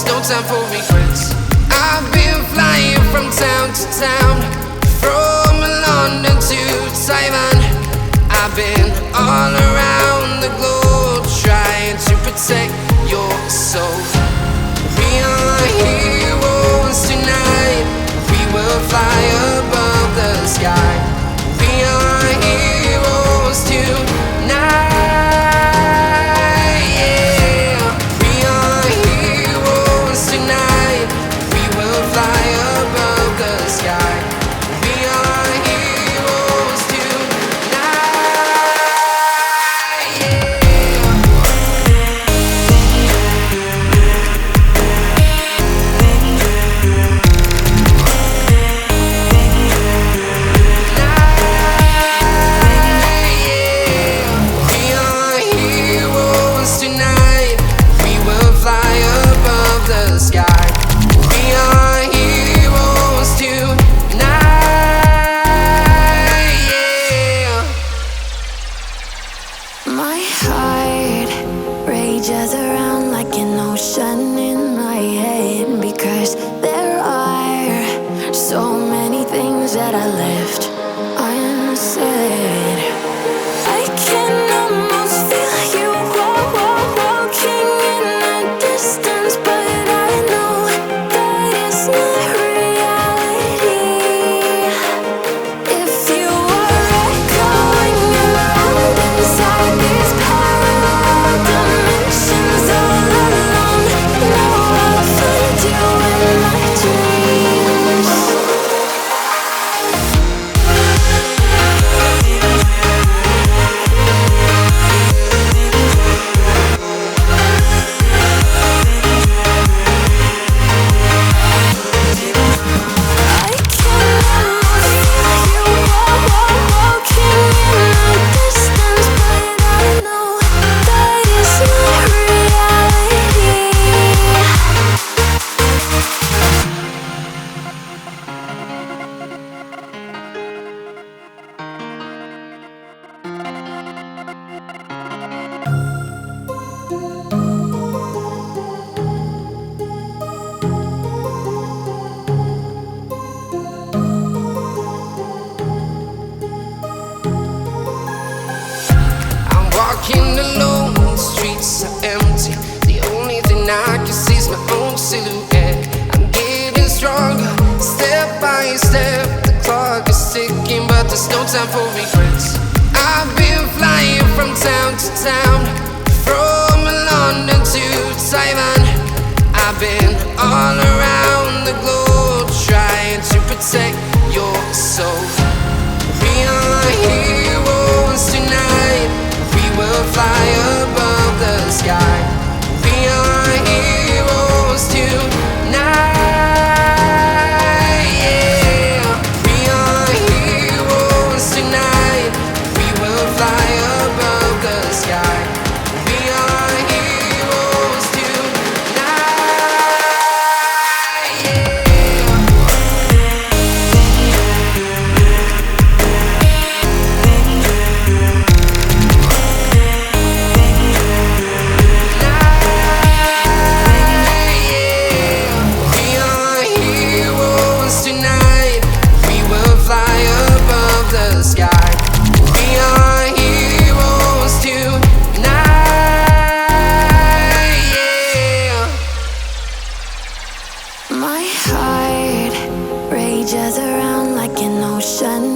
there's no time for regrets. I've been flying from town to town, from London to Taiwan. I've been all around the globe trying to protect your soul. We are heroes tonight. We will fly above the sky. We are heroes tonight. Yeah. We are heroes tonight. We will fly above the sky. We are heroes tonight. Yeah. My heart rages around like an ocean in my head, because there are so many things that I left unsaid. I can almost feel you walking in the distance, but I know that it's not reality. If you are echoing around inside these parallel dimensions all alone, know I'll find you in my dreams. I can almost feel you walking in the distance, but I know that it's not reality. I'm walking alone, the streets are empty. The only thing I can see is my own silhouette. I'm getting stronger, step by step. The clock is ticking, but there's no time for regrets. I've been flying from town to town, from London to Taiwan. I've been all around the globe trying to protect your soul. We are heroes tonight. We will fly above the sky. We are heroes tonight. Yeah. We are heroes tonight. We will fly above the sky. We are heroes tonight. Yeah. We are heroes tonight. We will fly above the sky. We are heroes tonight. Yeah. My heart rages around like an ocean